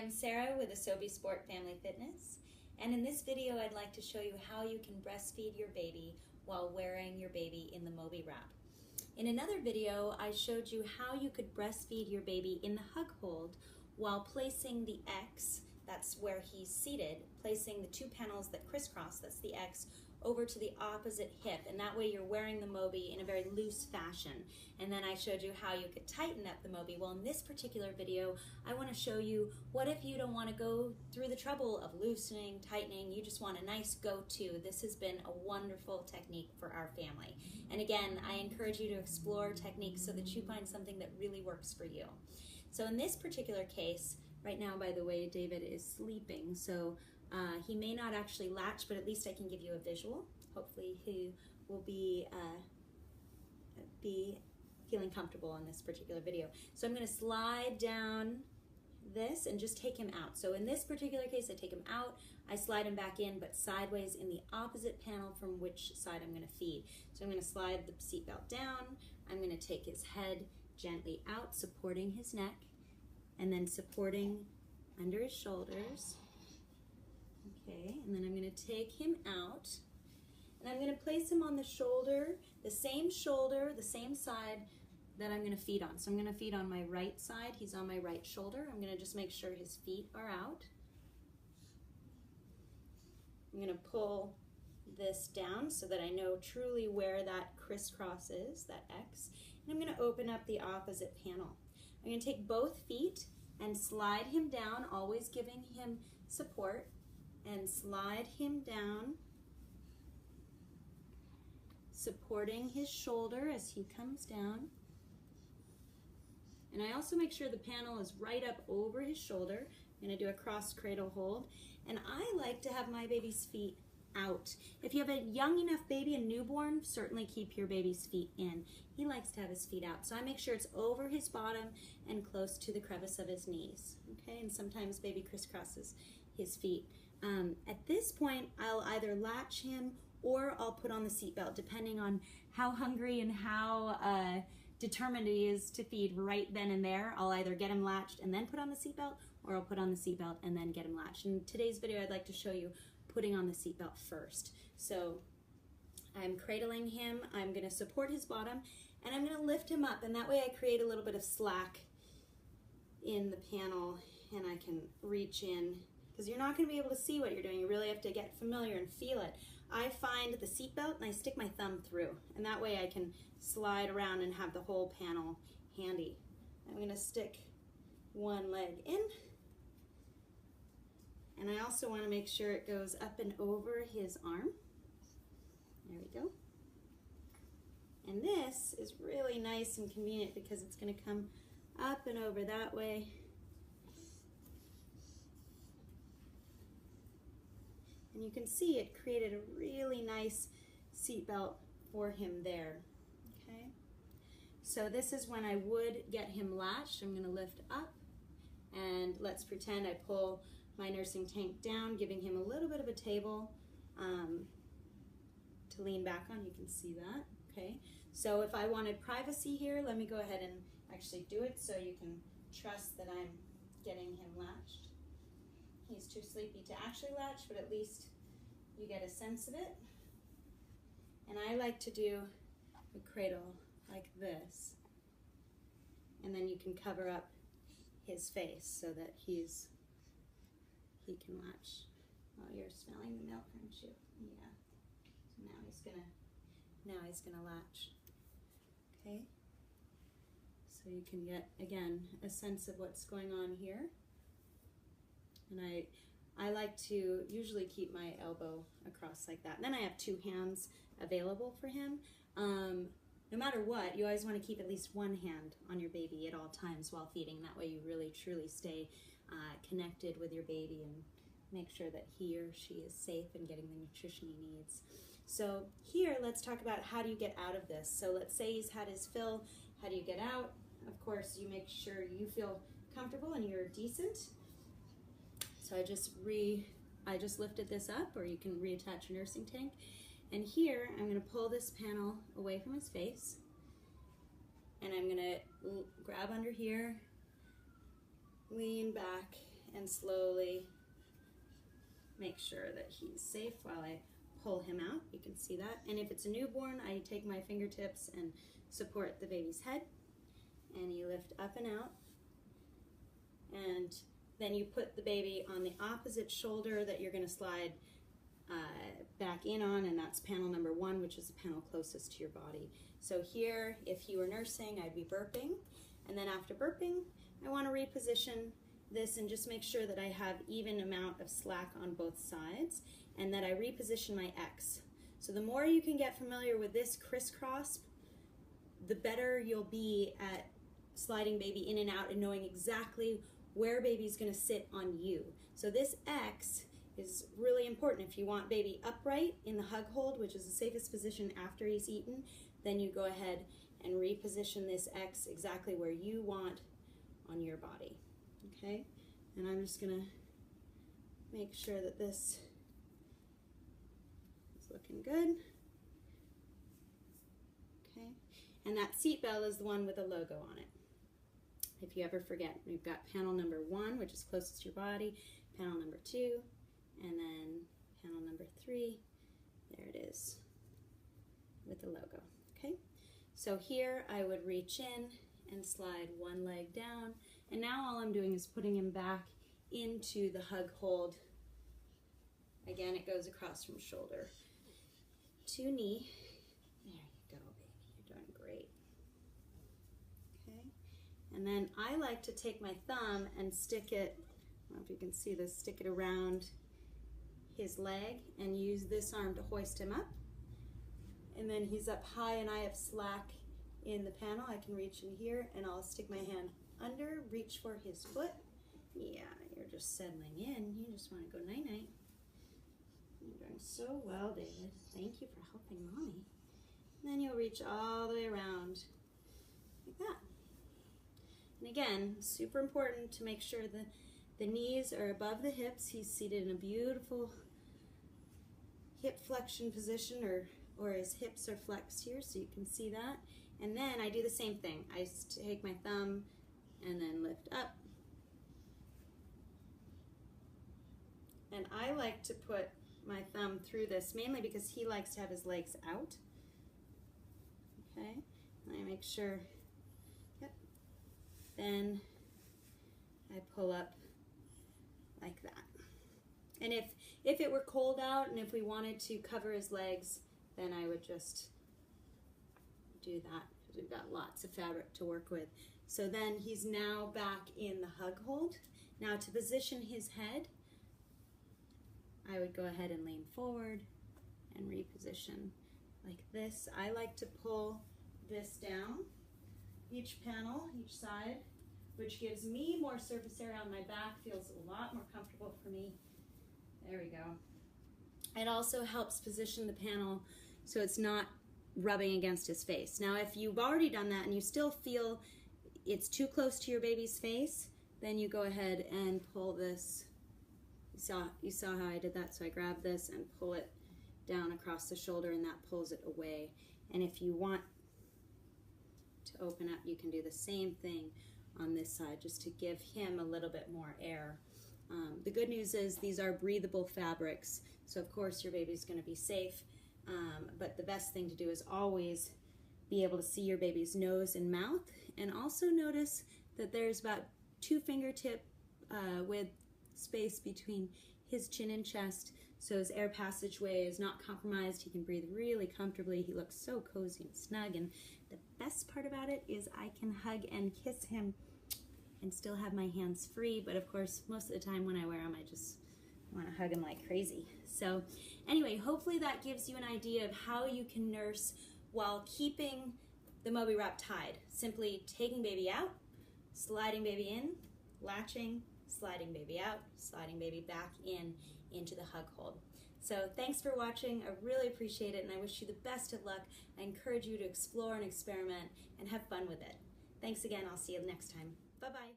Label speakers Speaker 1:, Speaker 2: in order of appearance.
Speaker 1: I'm Sarah with Moby Sport Family Fitness, and in this video I'd like to show you how you can breastfeed your baby while wearing your baby in the Moby wrap. In another video I showed you how you could breastfeed your baby in the hug hold while placing the X, that's where he's seated, placing the two panels that crisscross, that's the X, over to the opposite hip, and that way you're wearing the Moby in a very loose fashion. And then I showed you how you could tighten up the Moby. Well, in this particular video, I want to show you what if you don't want to go through the trouble of loosening, tightening, you just want a nice go-to. This has been a wonderful technique for our family. And again, I encourage you to explore techniques so that you find something that really works for you. So in this particular case, right now, by the way, David is sleeping, so he may not actually latch, but at least I can give you a visual. Hopefully he will be feeling comfortable in this particular video. So I'm going to slide down this and just take him out. So in this particular case, I take him out, I slide him back in, but sideways in the opposite panel from which side I'm going to feed. So I'm going to slide the seatbelt down, I'm going to take his head gently out, supporting his neck, and then supporting under his shoulders. Okay, and then I'm going to take him out, and I'm going to place him on the shoulder, the same side that I'm going to feed on. So I'm going to feed on my right side. He's on my right shoulder. I'm going to just make sure his feet are out. I'm going to pull this down so that I know truly where that crisscross is, that X, and I'm going to open up the opposite panel. I'm going to take both feet and slide him down, always giving him support, and slide him down, supporting his shoulder as he comes down. And I also make sure the panel is right up over his shoulder. I'm going to do a cross cradle hold. And I like to have my baby's feet out. If you have a young enough baby, a newborn, certainly keep your baby's feet in. He likes to have his feet out. So I make sure it's over his bottom and close to the crevice of his knees. Okay, and sometimes baby crisscrosses his feet. At this point, I'll either latch him or I'll put on the seatbelt, depending on how hungry and how determined he is to feed right then and there. I'll either get him latched and then put on the seatbelt, or I'll put on the seatbelt and then get him latched. In today's video, I'd like to show you putting on the seatbelt first. So I'm cradling him, I'm going to support his bottom, and I'm going to lift him up, and that way I create a little bit of slack in the panel, and I can reach in, because you're not going to be able to see what you're doing. You really have to get familiar and feel it. I find the seatbelt and I stick my thumb through, and that way I can slide around and have the whole panel handy. I'm going to stick one leg in, and I also want to make sure it goes up and over his arm. There we go. And this is really nice and convenient because it's going to come up and over that way. And you can see it created a really nice seatbelt for him there. Okay. So this is when I would get him latched. I'm going to lift up, and let's pretend I pull my nursing tank down, giving him a little bit of a table to lean back on. You can see that. Okay. So if I wanted privacy here, let me go ahead and actually do it so you can trust that I'm getting him latched. He's too sleepy to actually latch, but at least you get a sense of it. And I like to do a cradle like this, and then you can cover up his face so that he can latch. Oh, you're smelling the milk, aren't you? Yeah. So now he's gonna latch. Okay. So you can get, again, a sense of what's going on here. And I like to usually keep my elbow across like that. And then I have two hands available for him. No matter what, you always want to keep at least one hand on your baby at all times while feeding. That way you really truly stay connected with your baby and make sure that he or she is safe and getting the nutrition he needs. So here, let's talk about how do you get out of this. So let's say he's had his fill. How do you get out? Of course, you make sure you feel comfortable and you're decent. So I just lifted this up, or you can reattach your nursing tank. And here, I'm going to pull this panel away from his face, and I'm going to grab under here, lean back, and slowly make sure that he's safe while I pull him out. You can see that. And if it's a newborn, I take my fingertips and support the baby's head, and you lift up and out. And then you put the baby on the opposite shoulder that you're going to slide back in on, and that's panel number 1, which is the panel closest to your body. So here, if you were nursing, I'd be burping, and then after burping, I want to reposition this and just make sure that I have even amount of slack on both sides, and that I reposition my X. So the more you can get familiar with this crisscross, the better you'll be at sliding baby in and out and knowing exactly where baby's going to sit on you. So this X is really important. If you want baby upright in the hug hold, which is the safest position after he's eaten, then you go ahead and reposition this X exactly where you want on your body. Okay? And I'm just going to make sure that this is looking good. Okay? And that seat belt is the one with the logo on it. If you ever forget, we've got panel number 1, which is closest to your body, panel number 2, and then panel number 3, there it is, with the logo, okay? So here I would reach in and slide one leg down, and now all I'm doing is putting him back into the hug hold. Again, it goes across from shoulder to knee. There you go, baby, you're doing great. Okay, and then I like to take my thumb and stick it, I don't know if you can see this, stick it around his leg and use this arm to hoist him up. And then he's up high and I have slack in the panel. I can reach in here and I'll stick my hand under, reach for his foot. Yeah, you're just settling in. You just want to go night-night. You're doing so well, David. Thank you for helping Mommy. And then you'll reach all the way around like that. And again, super important to make sure that the knees are above the hips. He's seated in a beautiful hip flexion position, or his hips are flexed here, so you can see that. And then I do the same thing. I take my thumb and then lift up. And I like to put my thumb through this, mainly because he likes to have his legs out. Okay, and I make sure, yep. Then I pull up like that. And if it were cold out and if we wanted to cover his legs, then I would just do that, because we've got lots of fabric to work with. So then he's now back in the hug hold. Now to position his head, I would go ahead and lean forward and reposition like this. I like to pull this down, each panel, each side, which gives me more surface area on my back, feels a lot more comfortable for me. There we go. It also helps position the panel so it's not rubbing against his face. Now, if you've already done that and you still feel it's too close to your baby's face, then you go ahead and pull this. You saw how I did that, so I grab this and pull it down across the shoulder, and that pulls it away. And if you want to open up, you can do the same thing on this side, just to give him a little bit more air. The good news is these are breathable fabrics, so of course your baby's going to be safe, but the best thing to do is always be able to see your baby's nose and mouth, and also notice that there's about 2 fingertip width space between his chin and chest, so his air passageway is not compromised. He can breathe really comfortably. He looks so cozy and snug, and the best part about it is I can hug and kiss him and still have my hands free, but of course most of the time when I wear them I just want to hug him like crazy. So anyway, hopefully that gives you an idea of how you can nurse while keeping the Moby wrap tied. Simply taking baby out, sliding baby in, latching, sliding baby out, sliding baby back in into the hug hold. So thanks for watching. I really appreciate it, and I wish you the best of luck. I encourage you to explore and experiment and have fun with it. Thanks again. I'll see you next time. Bye-bye.